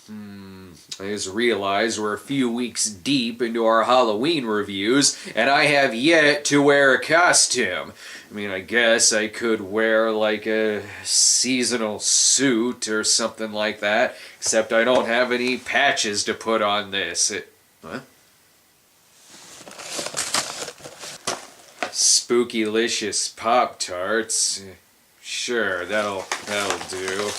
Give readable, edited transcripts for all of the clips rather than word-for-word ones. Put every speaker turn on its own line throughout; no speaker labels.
I just realized we're a few weeks deep into our Halloween reviews, and I have yet to wear a costume. I mean, I guess I could wear like a seasonal suit or something like that, except I don't have any patches to put on this. What? Spookylicious Pop-Tarts. Sure, that'll do.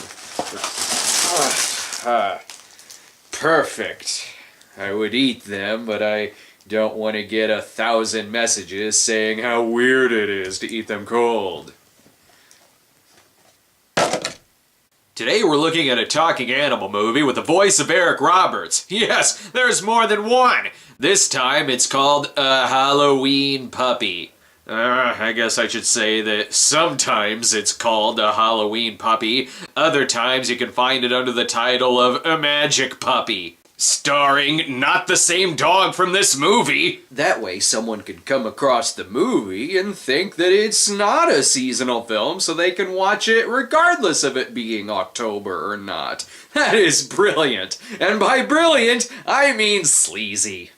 Perfect. I would eat them, but I don't want to get 1,000 messages saying how weird it is to eat them cold. Today we're looking at a talking animal movie with the voice of Eric Roberts. Yes, there's more than one! This time it's called A Halloween Puppy. I guess I should say that sometimes it's called A Halloween Puppy. Other times you can find it under the title of A Magic Puppy. Starring not the same dog from this movie. That way someone could come across the movie and think that it's not a seasonal film, so they can watch it regardless of it being October or not. That is brilliant. And by brilliant, I mean sleazy.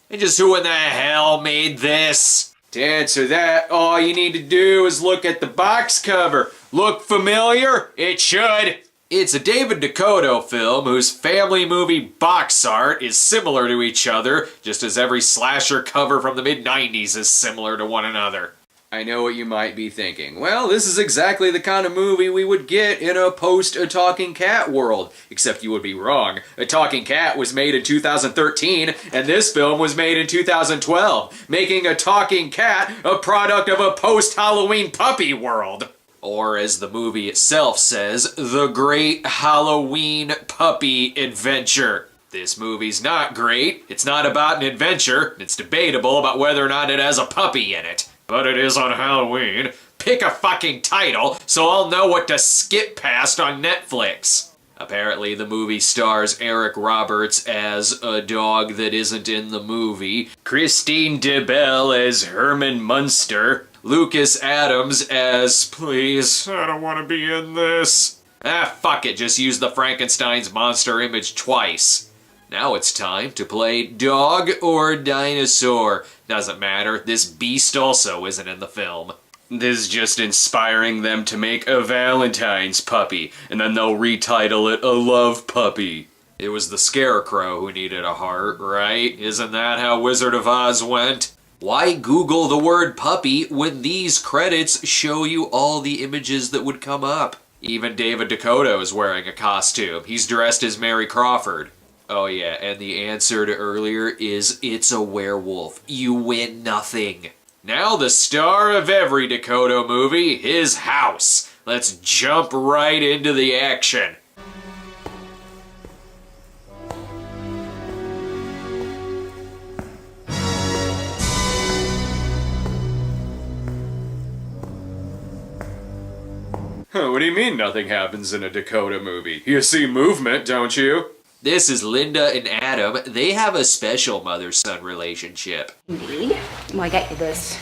And just who in the hell made this? To answer that, all you need to do is look at the box cover. Look familiar? It should. It's a David Dakota film whose family movie box art is similar to each other, just as every slasher cover from the mid-90s is similar to one another. I know what you might be thinking. Well, this is exactly the kind of movie we would get in a post-A Talking Cat world. Except you would be wrong. A Talking Cat was made in 2013, and this film was made in 2012, making A Talking Cat a product of a post-Halloween puppy world. Or, as the movie itself says, the Great Halloween Puppy Adventure. This movie's not great, it's not about an adventure, it's debatable about whether or not it has a puppy in it. But it is on Halloween. Pick a fucking title so I'll know what to skip past on Netflix. Apparently the movie stars Eric Roberts as a dog that isn't in the movie, Christine DeBelle as Herman Munster, Lucas Adams as, please, I don't want to be in this. Fuck it, just use the Frankenstein's monster image twice. Now it's time to play dog or dinosaur. Doesn't matter, this beast also isn't in the film. This is just inspiring them to make a Valentine's puppy, and then they'll retitle it A Love Puppy. It was the Scarecrow who needed a heart, right? Isn't that how Wizard of Oz went? Why Google the word puppy when these credits show you all the images that would come up? Even David Dakota is wearing a costume. He's dressed as Mary Crawford. Oh yeah, and the answer to earlier is it's a werewolf. You win nothing. Now the star of every Dakota movie, his house. Let's jump right into the action. What do you mean nothing happens in a Dakota movie? You see movement, don't you? This is Linda and Adam. They have a special mother-son relationship.
Indeed. Well, I got you this.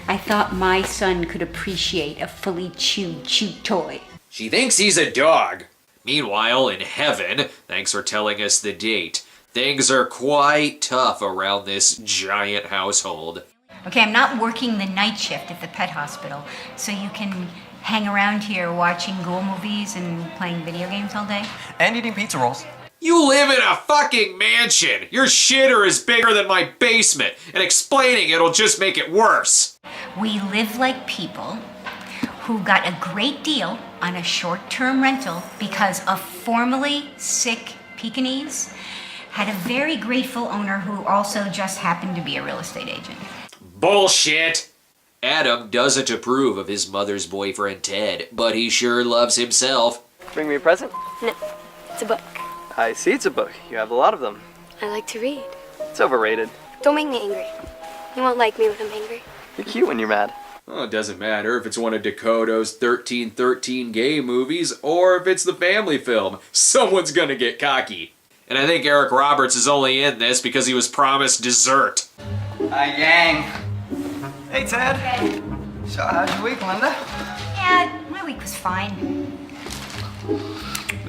I thought my son could appreciate a fully chewed chew toy.
She thinks he's a dog. Meanwhile, in heaven, thanks for telling us the date, things are quite tough around this giant household.
Okay, I'm not working the night shift at the pet hospital, so you can hang around here watching ghoul movies and playing video games all day?
And eating pizza rolls.
You live in a fucking mansion! Your shitter is bigger than my basement, and explaining it'll just make it worse.
We live like people who got a great deal on a short-term rental because a formerly sick Pekingese had a very grateful owner who also just happened to be a real estate agent.
Bullshit! Adam doesn't approve of his mother's boyfriend Ted, but he sure loves himself.
Bring me a present?
No, it's a book.
I see it's a book. You have a lot of them.
I like to read.
It's overrated.
Don't make me angry. You won't like me when I'm angry.
You're cute when you're mad.
Well, it doesn't matter if it's one of Dakota's 1313 gay movies or if it's the family film. Someone's gonna get cocky. And I think Eric Roberts is only in this because he was promised dessert.
Hi, gang. Hey, Ted.
Okay.
So, how's your week, Linda?
Yeah, my week was fine.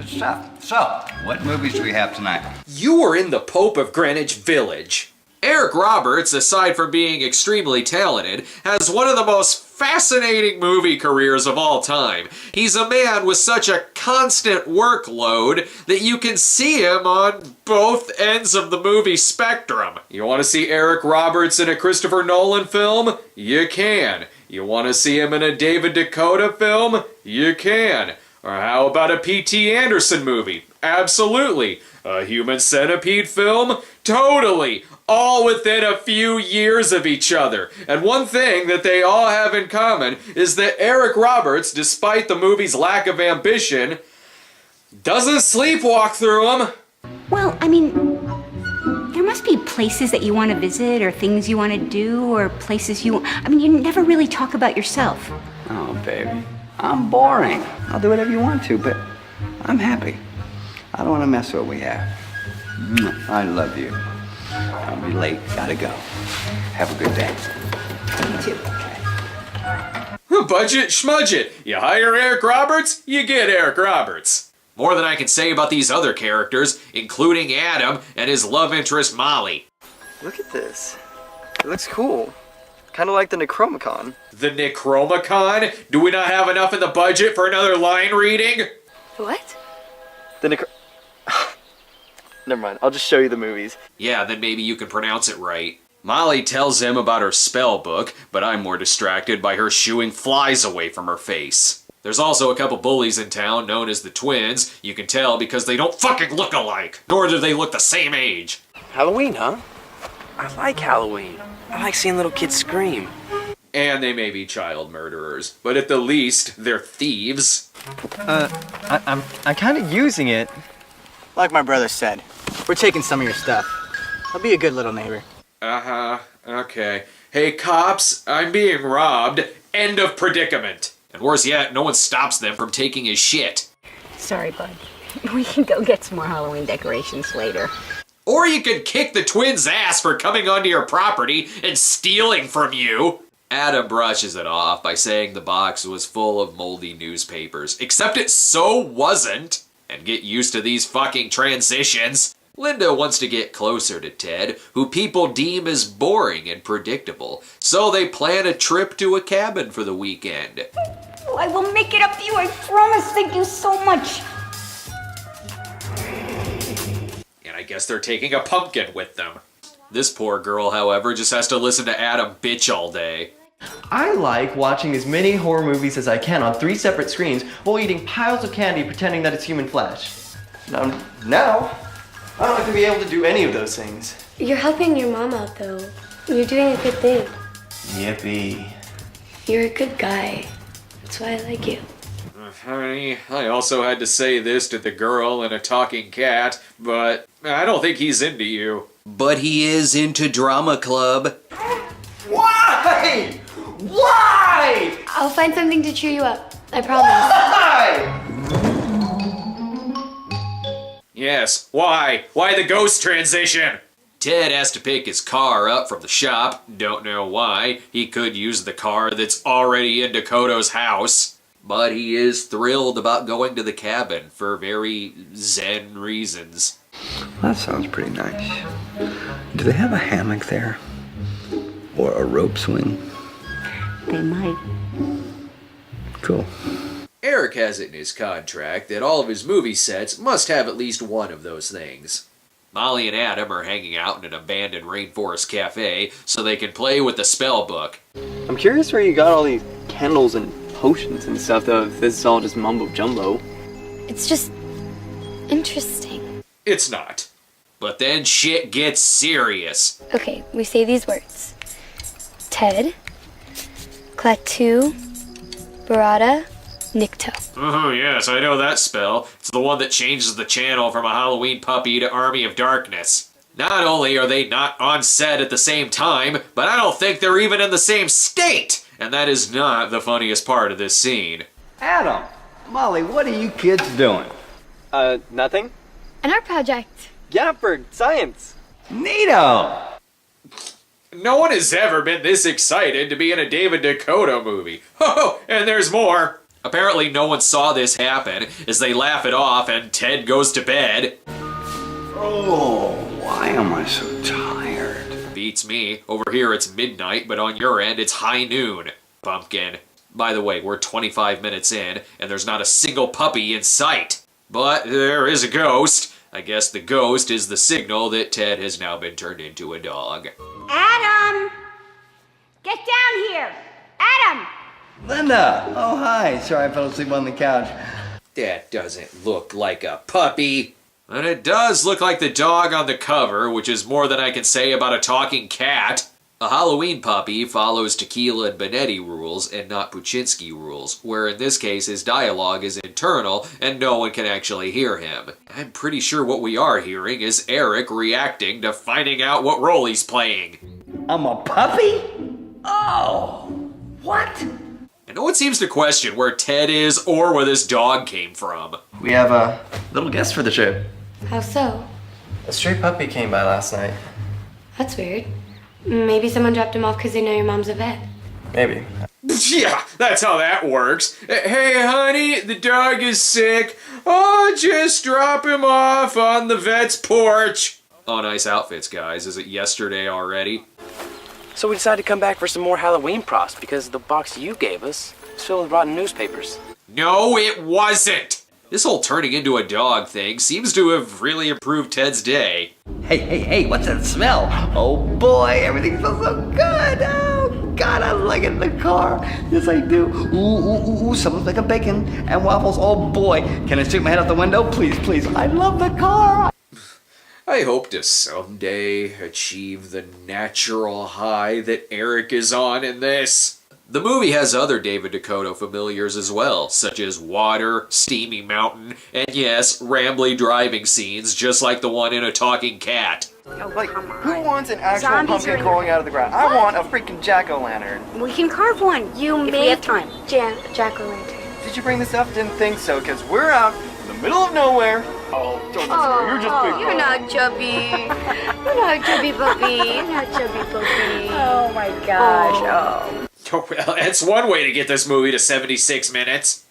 Good stuff. So, what movies do we have tonight?
You were in The Pope of Greenwich Village. Eric Roberts, aside from being extremely talented, has one of the most fascinating movie careers of all time. He's a man with such a constant workload that you can see him on both ends of the movie spectrum. You want to see Eric Roberts in a Christopher Nolan film? You can. You want to see him in a David Dakota film? You can. Or how about a P.T. Anderson movie? Absolutely. A Human Centipede film? Totally. All within a few years of each other. And one thing that they all have in common is that Eric Roberts, despite the movie's lack of ambition, doesn't sleepwalk through them.
Well, I mean, there must be places that you want to visit or things you want to do or places you... I mean, you never really talk about yourself.
Oh, baby. I'm boring. I'll do whatever you want to, but I'm happy. I don't want to mess with what we have. I love you. I'll be late. Gotta go. Have a good day.
You too.
Budget schmudget. You hire Eric Roberts, you get Eric Roberts. More than I can say about these other characters, including Adam and his love interest Molly.
Look at this. It looks cool. Kind of like the Necromicon.
The Necromicon? Do we not have enough in the budget for another line reading?
What?
The Never mind, I'll just show you the movies.
Yeah, then maybe you can pronounce it right. Molly tells him about her spell book, but I'm more distracted by her shooing flies away from her face. There's also a couple bullies in town known as the twins. You can tell because they don't fucking look alike, nor do they look the same age.
Halloween, huh? I like Halloween. I like seeing little kids scream.
And they may be child murderers, but at the least, they're thieves.
I'm kind of using it.
Like my brother said, we're taking some of your stuff. I'll be a good little neighbor.
Uh-huh, okay. Hey cops, I'm being robbed. End of predicament. And worse yet, no one stops them from taking his shit.
Sorry, bud. We can go get some more Halloween decorations later.
Or you could kick the twins' ass for coming onto your property and stealing from you. Adam brushes it off by saying the box was full of moldy newspapers, except it so wasn't. And get used to these fucking transitions. Linda wants to get closer to Ted, who people deem as boring and predictable, so they plan a trip to a cabin for the weekend.
Oh, I will make it up to you, I promise. Thank you so much.
And I guess they're taking a pumpkin with them. This poor girl, however, just has to listen to Adam bitch all day.
I like watching as many horror movies as I can on 3 separate screens while eating piles of candy pretending that it's human flesh. Now, I don't like to be able to do any of those things.
You're helping your mom out, though. You're doing a good thing.
Yippee.
You're a good guy. That's why I like you.
Honey, I also had to say this to the girl and a talking cat, but I don't think he's into you. But he is into drama club.
Why? Why?
I'll find something to cheer you up. I promise.
Why?
Yes, why? Why the ghost transition? Ted has to pick his car up from the shop. Don't know why. He could use the car that's already in Dakota's house. But he is thrilled about going to the cabin for very zen reasons.
That sounds pretty nice. Do they have a hammock there? Or a rope swing?
They might.
Cool.
Eric has it in his contract that all of his movie sets must have at least one of those things. Molly and Adam are hanging out in an abandoned rainforest cafe so they can play with the spell book.
I'm curious where you got all these candles and potions and stuff, though, if this is all just mumbo jumbo.
It's just interesting.
It's not. But then shit gets serious.
Okay, we say these words. Ted, Klaatu, Barada, Nikto.
Oh, yes, I know that spell. It's the one that changes the channel from a Halloween puppy to Army of Darkness. Not only are they not on set at the same time, but I don't think they're even in the same state! And that is not the funniest part of this scene.
Adam, Molly, what are you kids doing?
Nothing?
An art project.
Yeah, for science.
Neato!
No one has ever been this excited to be in a David Dakota movie. Oh, and there's more. Apparently no one saw this happen, as they laugh it off and Ted goes to bed.
Oh, why am I so tired?
Beats me. Over here it's midnight, but on your end it's high noon. Pumpkin. By the way, we're 25 minutes in, and there's not a single puppy in sight. But there is a ghost. I guess the ghost is the signal that Ted has now been turned into a dog.
Adam! Get down here! Adam!
Linda! Oh, hi. Sorry I fell asleep on the couch.
That doesn't look like a puppy. And it does look like the dog on the cover, which is more than I can say about a talking cat. A Halloween puppy follows Tequila and Benetti rules and not Puchinsky rules, where in this case his dialogue is internal and no one can actually hear him. I'm pretty sure what we are hearing is Eric reacting to finding out what role he's playing.
I'm a puppy? Oh, what?
And no one seems to question where Ted is or where this dog came from.
We have a little guest for the trip.
How so?
A stray puppy came by last night.
That's weird. Maybe someone dropped him off because they know your mom's a vet.
Maybe.
Yeah, that's how that works. Hey, honey, the dog is sick. Oh, just drop him off on the vet's porch. Oh, nice outfits, guys. Is it yesterday already?
So we decided to come back for some more Halloween props because the box you gave us is filled with rotten newspapers.
No, it wasn't. This whole turning into a dog thing seems to have really improved Ted's day.
Hey, what's that smell? Oh boy, everything smells so good. Oh God, I like it in the car. Yes, I do. Ooh, someone's making bacon and waffles. Oh boy, can I stick my head out the window? Please, I love the car.
I hope to someday achieve the natural high that Eric is on in this. The movie has other David Dakota familiars as well, such as water, steamy mountain, and yes, rambly driving scenes just like the one in A Talking Cat.
Like, who wants an actual
Zombies are
pumpkin
in
crawling
here.
out of the ground? I want a freaking jack-o'-lantern.
We can carve one.
You
if
made
we have time.
jack-o'-lantern.
Did you bring this up? Didn't think so, because we're out in the middle of nowhere. Oh, don't listen to her. You're just big.
You're not chubby. You're not chubby puppy. You're not chubby puppy.
Oh my gosh. Oh.
Oh, well, that's one way to get this movie to 76 minutes.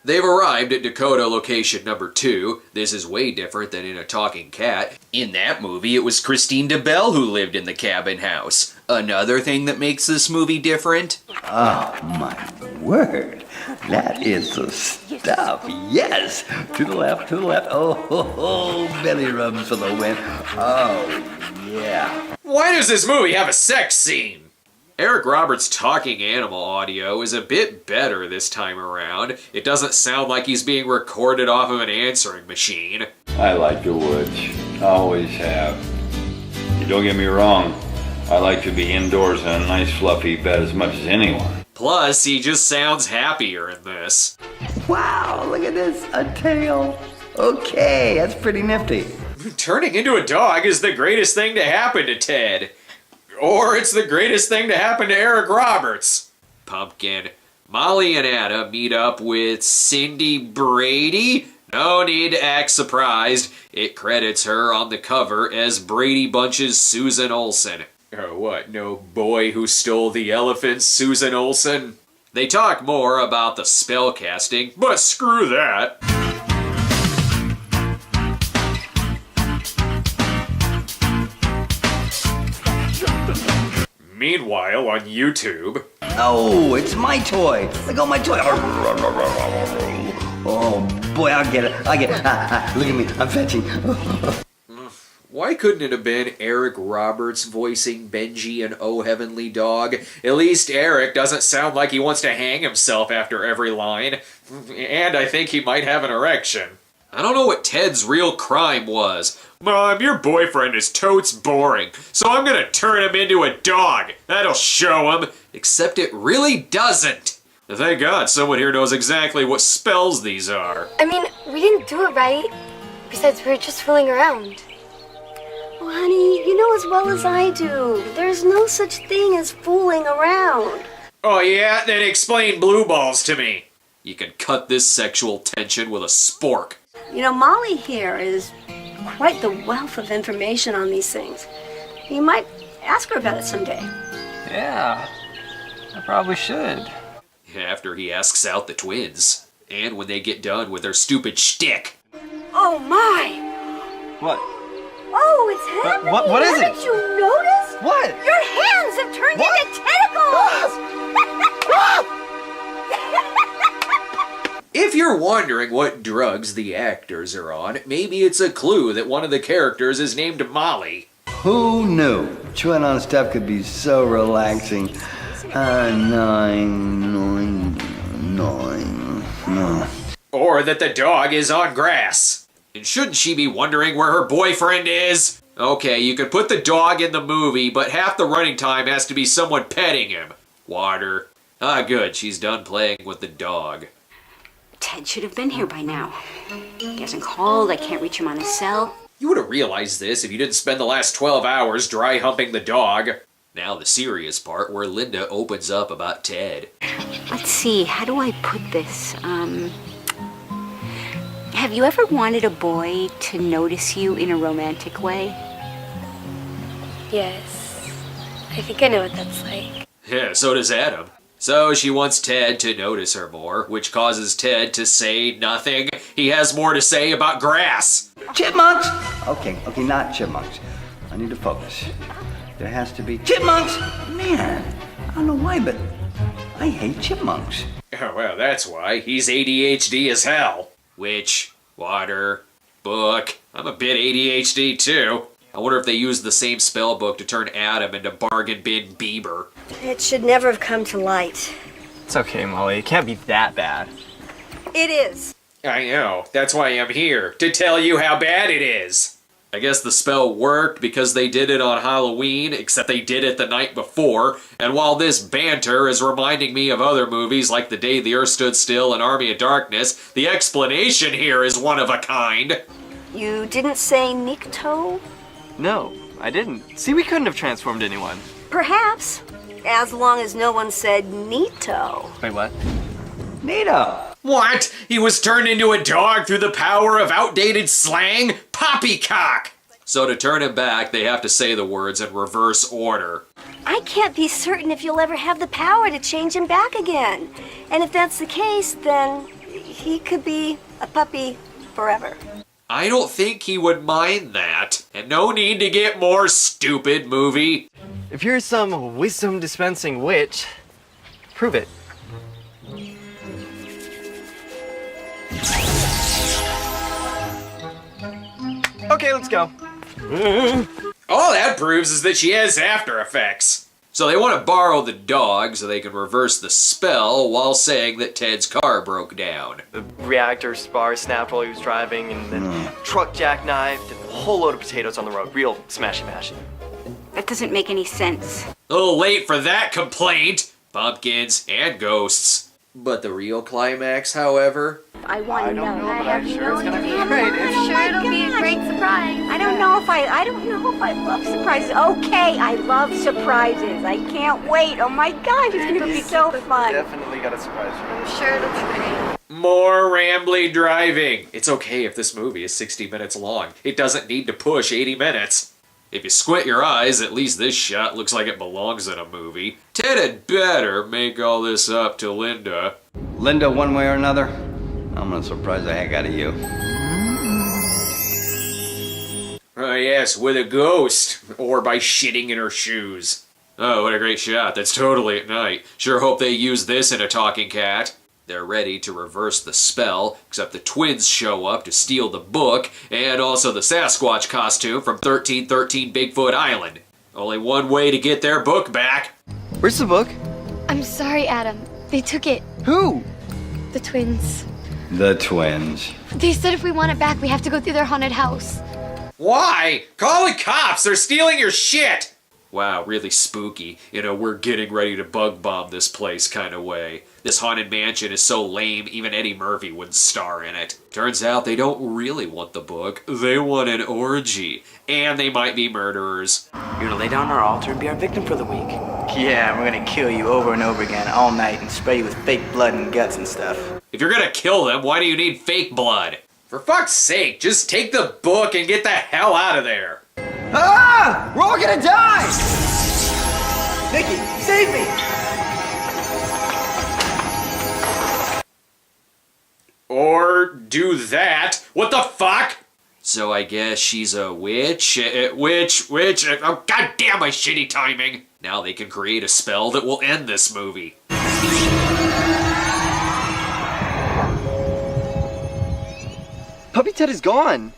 They've arrived at Dakota location number 2. This is way different than in A Talking Cat. In that movie, it was Christine DeBelle who lived in the cabin house. Another thing that makes this movie different?
Oh my word, that is the stuff. Yes, to the left. Oh, belly rubs for the win. Oh yeah.
Why does this movie have a sex scene? Eric Roberts' talking animal audio is a bit better this time around. It doesn't sound like he's being recorded off of an answering machine.
I like the woods. Always have. You don't get me wrong. I like to be indoors in a nice fluffy bed as much as anyone.
Plus, he just sounds happier in this.
Wow, look at this, a tail. Okay, that's pretty nifty.
Turning into a dog is the greatest thing to happen to Ted. Or it's the greatest thing to happen to Eric Roberts. Pumpkin. Molly and Anna meet up with Cindy Brady. No need to act surprised. It credits her on the cover as Brady Bunch's Susan Olsen. Oh, what? No boy who stole the elephant, Susan Olsen? They talk more about the spell casting, but screw that. Meanwhile, on YouTube...
Oh, it's my toy. Look at my toy. Oh boy, I'll get it. Look at me, I'm fetching.
Why couldn't it have been Eric Roberts voicing Benji and Oh Heavenly Dog? At least Eric doesn't sound like he wants to hang himself after every line. And I think he might have an erection. I don't know what Ted's real crime was. Mom, your boyfriend is totes boring, so I'm gonna turn him into a dog. That'll show him. Except it really doesn't. Thank God someone here knows exactly what spells these are.
I mean, we didn't do it right. Besides, we were just fooling around.
Oh, honey, you know as well as I do. There's no such thing as fooling around.
Oh yeah? Then explain blue balls to me. You can cut this sexual tension with a spork.
You know, Molly here is quite the wealth of information on these things. You might ask her about it someday.
Yeah, I probably should.
After he asks out the twins. And when they get done with their stupid shtick.
Oh my!
What?
Oh, it's happening!
What is it?
Haven't you noticed?
What?
Your hands have turned into tentacles!
If you're wondering what drugs the actors are on, maybe it's a clue that one of the characters is named Molly.
Who knew? Chewing on stuff could be so relaxing. No.
Or that the dog is on grass. And shouldn't she be wondering where her boyfriend is? Okay, you could put the dog in the movie, but half the running time has to be someone petting him. Water. Ah, good, she's done playing with the dog.
Ted should have been here by now. He hasn't called, I can't reach him on his cell.
You would have realized this if you didn't spend the last 12 hours dry humping the dog. Now the serious part where Linda opens up about Ted.
Let's see, how do I put this? Have you ever wanted a boy to notice you in a romantic way?
Yes. I think I know what that's like.
Yeah, so does Adam. So she wants Ted to notice her more, which causes Ted to say nothing. He has more to say about grass.
Chipmunks! Okay, not chipmunks. I need to focus. There has to be chipmunks! Man, I don't know why, but I hate chipmunks.
Oh, well, that's why. He's ADHD as hell. Which, water, book. I'm a bit ADHD too. I wonder if they used the same spell book to turn Adam into Bargain Bin Bieber.
It should never have come to light.
It's okay, Molly. It can't be that bad.
It is.
I know. That's why I'm here. To tell you how bad it is. I guess the spell worked because they did it on Halloween, except they did it the night before. And while this banter is reminding me of other movies like The Day the Earth Stood Still and Army of Darkness, the explanation here is one of a kind.
You didn't say Nikto?
No, I didn't. See, we couldn't have transformed anyone.
Perhaps. As long as no one said Nito.
Wait, what?
Nito!
What? He was turned into a dog through the power of outdated slang? Poppycock! So to turn him back, they have to say the words in reverse order.
I can't be certain if you'll ever have the power to change him back again. And if that's the case, then he could be a puppy forever.
I don't think he would mind that. And no need to get more stupid, movie.
If you're some wisdom dispensing witch, prove it. Okay, let's go.
All that proves is that she has after effects. So they want to borrow the dog so they can reverse the spell while saying that Ted's car broke down.
The reactor spar snapped while he was driving, and then truck jackknifed, and a whole load of potatoes on the road. Real smashy-mashy.
That doesn't make any sense.
A little late for that complaint. Pumpkins and ghosts. But the real climax, however...
I want to know.
I'm sure it's gonna be great.
I'm sure it'll be a great surprise.
I don't know if I love surprises. Okay, I love surprises. I can't wait. Oh my gosh, it's gonna be so fun.
Definitely got a surprise for
I'm sure it'll be great.
More rambly driving. It's okay if this movie is 60 minutes long. It doesn't need to push 80 minutes. If you squint your eyes, at least this shot looks like it belongs in a movie. Ted had better make all this up to Linda.
Linda, one way or another, I'm gonna surprise the heck out of you.
Oh yes, with a ghost. Or by shitting in her shoes. Oh, what a great shot. That's totally at night. Sure hope they use this in A Talking Cat. They're ready to reverse the spell, except the twins show up to steal the book, and also the Sasquatch costume from 1313 Bigfoot Island. Only one way to get their book back.
Where's the book?
I'm sorry, Adam. They took it.
Who?
The twins.
The twins.
They said if we want it back, we have to go through their haunted house.
Why? Call the cops! They're stealing your shit! Wow, really spooky, in a we're getting ready to bug bomb this place kind of way. This haunted mansion is so lame, even Eddie Murphy wouldn't star in it. Turns out they don't really want the book, they want an orgy. And they might be murderers.
You're gonna lay down on our altar and be our victim for the week.
Yeah, we're gonna kill you over and over again all night and spray you with fake blood and guts and stuff.
If you're gonna kill them, why do you need fake blood? For fuck's sake, just take the book and get the hell out of there.
Ah! We're all gonna die!
Nikki, save me!
Or do that. What the fuck? So I guess she's a witch? Witch. Oh, goddamn my shitty timing. Now they can create a spell that will end this movie.
Puppy Ted is gone.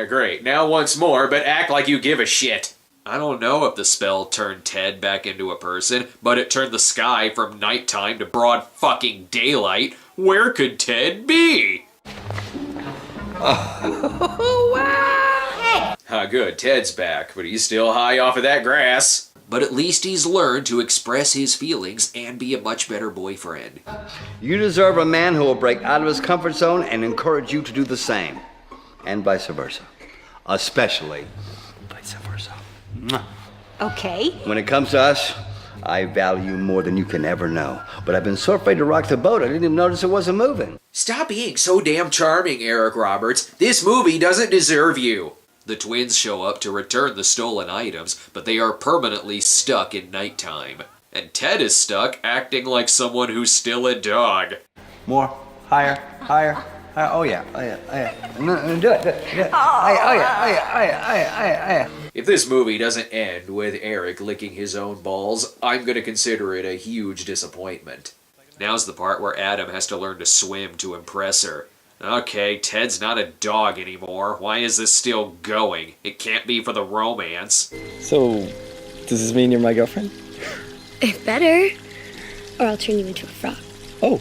Great. Now once more, but act like you give a shit. I don't know if the spell turned Ted back into a person, but it turned the sky from nighttime to broad fucking daylight. Where could Ted be?
Oh, wow!
Ah, good. Ted's back, but he's still high off of that grass. But at least he's learned to express his feelings and be a much better boyfriend.
You deserve a man who will break out of his comfort zone and encourage you to do the same. And vice versa. Especially vice versa.
Okay.
When it comes to us, I value you more than you can ever know. But I've been so afraid to rock the boat, I didn't even notice it wasn't moving.
Stop being so damn charming, Eric Roberts. This movie doesn't deserve you. The twins show up to return the stolen items, but they are permanently stuck in nighttime. And Ted is stuck acting like someone who's still a dog.
More. Higher. Oh yeah. No, do it. Oh yeah.
If this movie doesn't end with Eric licking his own balls, I'm gonna consider it a huge disappointment. Now's the part where Adam has to learn to swim to impress her. Okay, Ted's not a dog anymore. Why is this still going? It can't be for the romance.
So, does this mean you're my girlfriend?
If better, or I'll turn you into a frog.
Oh,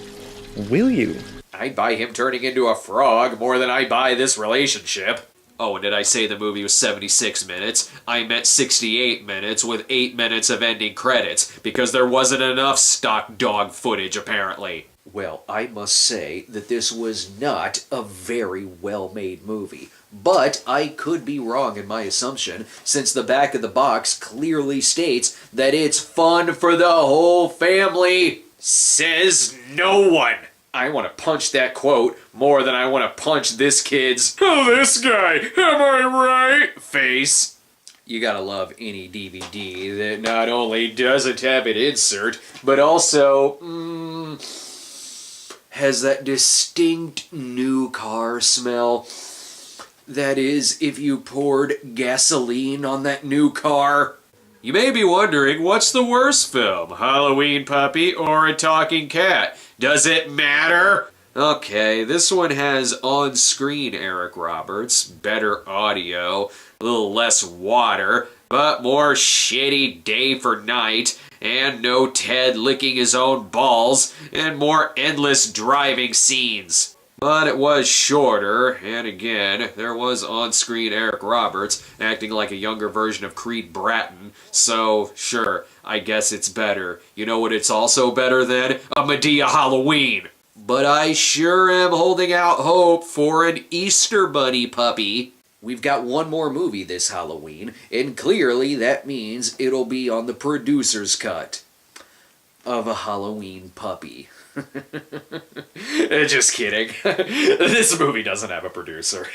will you?
I'd buy him turning into a frog more than I buy this relationship. Oh, and did I say the movie was 76 minutes? I meant 68 minutes with 8 minutes of ending credits, because there wasn't enough stock dog footage, apparently. Well, I must say that this was not a very well-made movie. But I could be wrong in my assumption, since the back of the box clearly states that it's fun for the whole family. Says no one. I want to punch that quote more than I want to punch this kid's, oh, this guy, am I right, face. You gotta love any DVD that not only doesn't have an insert, but also, has that distinct new car smell. That is, if you poured gasoline on that new car. You may be wondering, what's the worst film? Halloween Puppy or A Talking Cat? Does it matter? Okay, this one has on-screen Eric Roberts, better audio, a little less water, but more shitty day for night, and no Ted licking his own balls, and more endless driving scenes. But it was shorter, and again, there was on-screen Eric Roberts acting like a younger version of Creed Bratton, so sure, I guess it's better. You know what it's also better than? A Medea Halloween! But I sure am holding out hope for an Easter Bunny puppy. We've got one more movie this Halloween, and clearly that means it'll be on the producer's cut of A Halloween Puppy. Just kidding. This movie doesn't have a producer.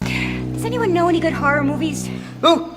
Does anyone know any good horror movies?
Ooh!